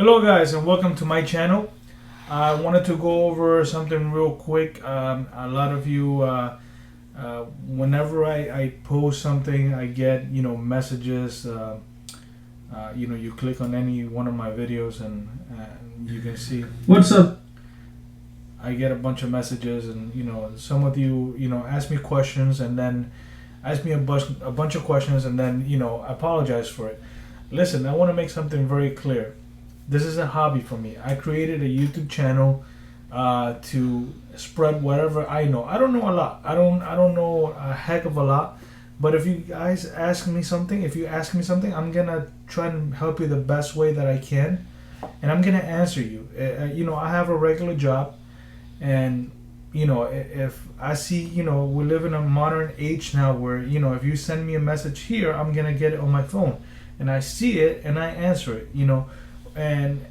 Hello guys and welcome to my channel. I wanted to go over something real quick. A lot of you, whenever I post something, I get messages. You click on any one of my videos and you can see What's up? I get a bunch of messages, and some of you ask me questions and then ask me a bunch of questions and then apologize for it. Listen, I want to make something very clear. This is a hobby for me. I created a YouTube channel to spread whatever I know. I don't know a lot. I don't know a heck of a lot. But if you guys ask me something, I'm gonna try and help you the best way that I can, and I'm gonna answer you. I have a regular job, and if I see, we live in a modern age now where if you send me a message here, I'm gonna get it on my phone, and I see it and I answer it. And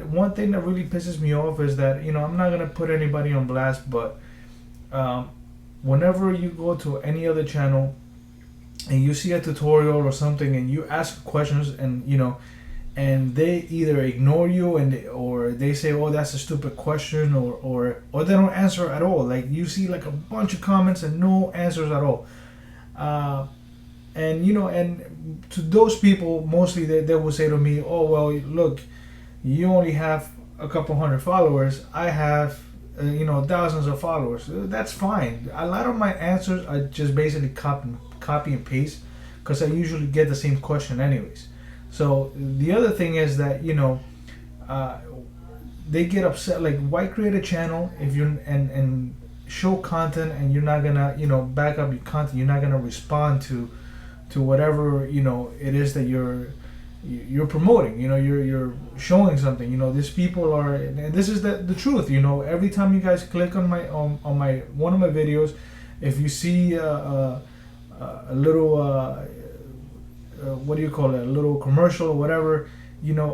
one thing that really pisses me off is that I'm not gonna put anybody on blast, but um, whenever you go to any other channel and you see a tutorial or something and you ask questions, and they either ignore you or they say, oh, that's a stupid question, or they don't answer at all. Like, you see like a bunch of comments and no answers at all. uh, and to those people, mostly they will say to me, oh well, look, you only have a couple hundred followers, I have thousands of followers. That's fine. A lot of my answers I just basically copy and paste, because I usually get the same question anyways. So the other thing is that uh, they get upset, like, why create a channel if you and show content and you're not gonna back up your content, you're not gonna respond to whatever it is that you're promoting. You're showing something. These people are, and this is the truth. Every time you guys click on my one of my videos, if you see a little what do you call it, a little commercial or whatever,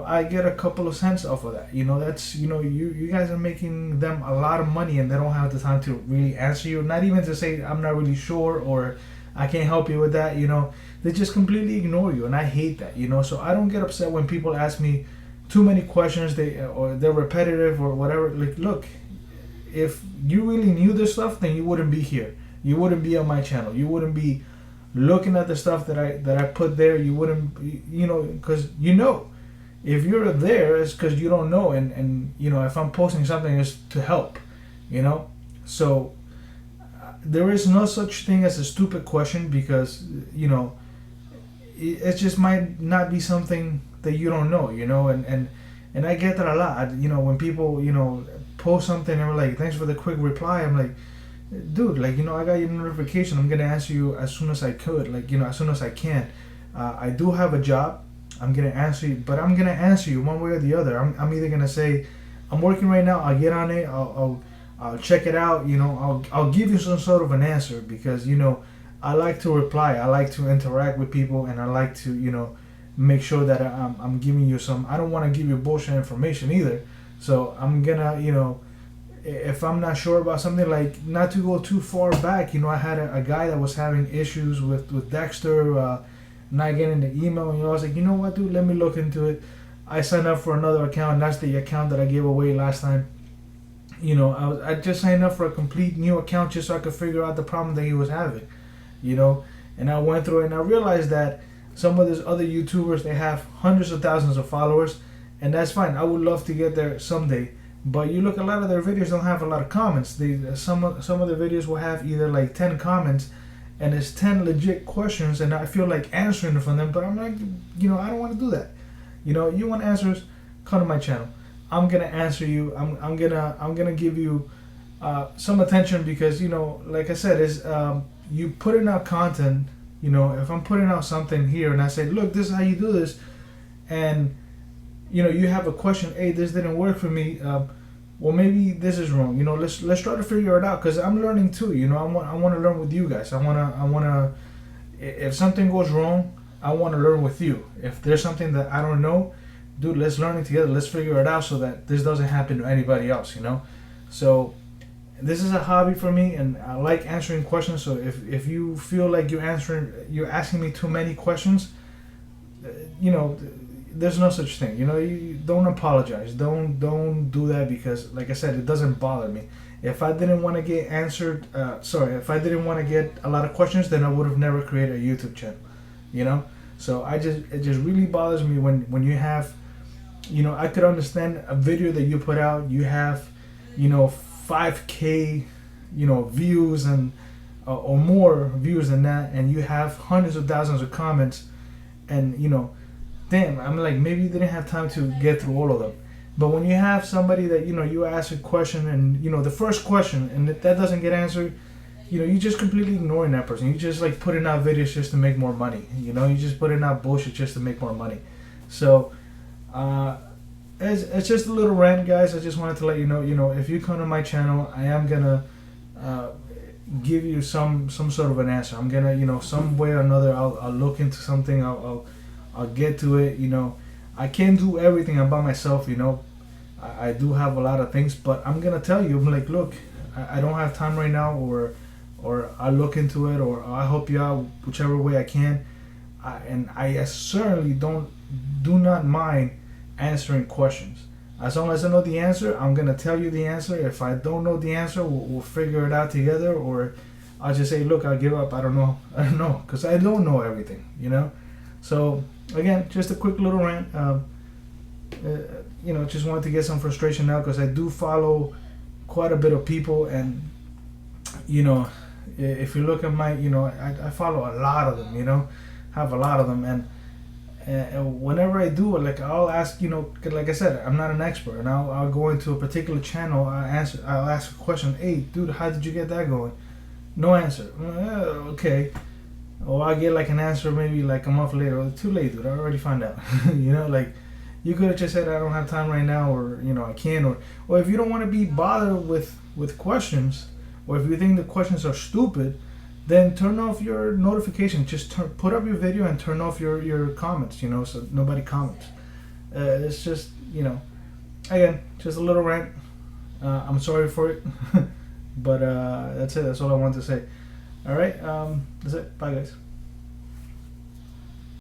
I get a couple of cents off of that. That's you guys are making them a lot of money, and they don't have the time to really answer you, not even to say I'm not really sure or I can't help you with that. They just completely ignore you, and I hate that. So I don't get upset when people ask me too many questions, or they're repetitive or whatever. Like, look, if you really knew this stuff, then you wouldn't be here. You wouldn't be on my channel. You wouldn't be looking at the stuff that I put there. You wouldn't, because if you're there, it's because you don't know, and if I'm posting something, it's to help. So there is no such thing as a stupid question, because it just might not be something that you don't know. And I get that a lot. When people post something and we're like, thanks for the quick reply, I'm like, dude, like, I got your notification, I'm gonna answer you as soon as I could, like, as soon as I can. I do have a job, I'm gonna answer you, but I'm gonna answer you one way or the other. I'm either gonna say, I'm working right now, I'll get on it, I'll check it out, I'll give you some sort of an answer, because I like to reply, I like to interact with people, and I like to make sure that I'm giving you some. I don't want to give you bullshit information either. So I'm gonna if I'm not sure about something, like, not to go too far back, I had a guy that was having issues with Dexter, not getting the email, and I was like, you know what, dude, let me look into it. I signed up for another account, and that's the account that I gave away last time. I just signed up for a complete new account just so I could figure out the problem that he was having. And I went through it, and I realized that some of these other YouTubers, they have hundreds of thousands of followers, and that's fine. I would love to get there someday. But you look, a lot of their videos don't have a lot of comments. Some of the videos will have either like 10 comments, and it's 10 legit questions, and I feel like answering from them. But I'm like, I don't want to do that. You want answers? Come to my channel. I'm gonna answer you. I'm gonna give you some attention, because like I said, is you putting out content. If I'm putting out something here and I say, look, this is how you do this, and you have a question, hey, this didn't work for me, well, maybe this is wrong, let's try to figure it out, because I'm learning too. I want to learn with you guys. I want to, if something goes wrong, I want to learn with you. If there's something that I don't know, dude, let's learn it together, let's figure it out, so that this doesn't happen to anybody else. So this is a hobby for me, and I like answering questions. So if you feel like you're asking me too many questions, there's no such thing. You know, you don't apologize. Don't do that, because, like I said, it doesn't bother me. If I didn't want to get answered, if I didn't want to get a lot of questions, then I would have never created a YouTube channel. You know, so it just really bothers me when you have, you know, I could understand a video that you put out, you have, you know, 5K, you know, views and or more views than that, and you have hundreds of thousands of comments, and you know, damn, I'm like, maybe you didn't have time to get through all of them. But when you have somebody that, you know, you ask a question, and you know, the first question, and that doesn't get answered, you know, you just completely ignoring that person. You just like putting out videos just to make more money. You know, you just putting out bullshit just to make more money. So it's just a little rant, guys. I just wanted to let you know, if you come to my channel, I am gonna give you some sort of an answer. I'm gonna, you know, some way or another, I'll look into something. I'll get to it. You know, I can't do everything by myself. You know, I do have a lot of things, but I'm gonna tell you, I'm like, look, I don't have time right now, or I'll look into it, or I'll help you out whichever way I can. And I certainly do not mind answering questions. As long as I know the answer, I'm gonna tell you the answer. If I don't know the answer, we'll figure it out together, or I'll just say, look, I'll give up. I don't know, because I don't know everything, you know. So again, just a quick little rant. You know, just wanted to get some frustration out, because I do follow quite a bit of people, and you know, if you look at my, you know, I follow a lot of them. You know, have a lot of them, and whenever I do it, like, I'll ask, you know, like I said, I'm not an expert, and I'll go into a particular channel. I'll ask a question. Hey, dude, how did you get that going? No answer. Okay. Or I get like an answer maybe like a month later. Too late, dude. I already found out. You know, like, you could have just said, I don't have time right now, or you know, I can't, or if you don't want to be bothered with questions, or if you think the questions are stupid, then turn off your notification. Just put up your video and turn off your comments, you know, so nobody comments. It's just, you know, again, just a little rant. I'm sorry for it. But that's it. That's all I wanted to say. All right. That's it. Bye, guys.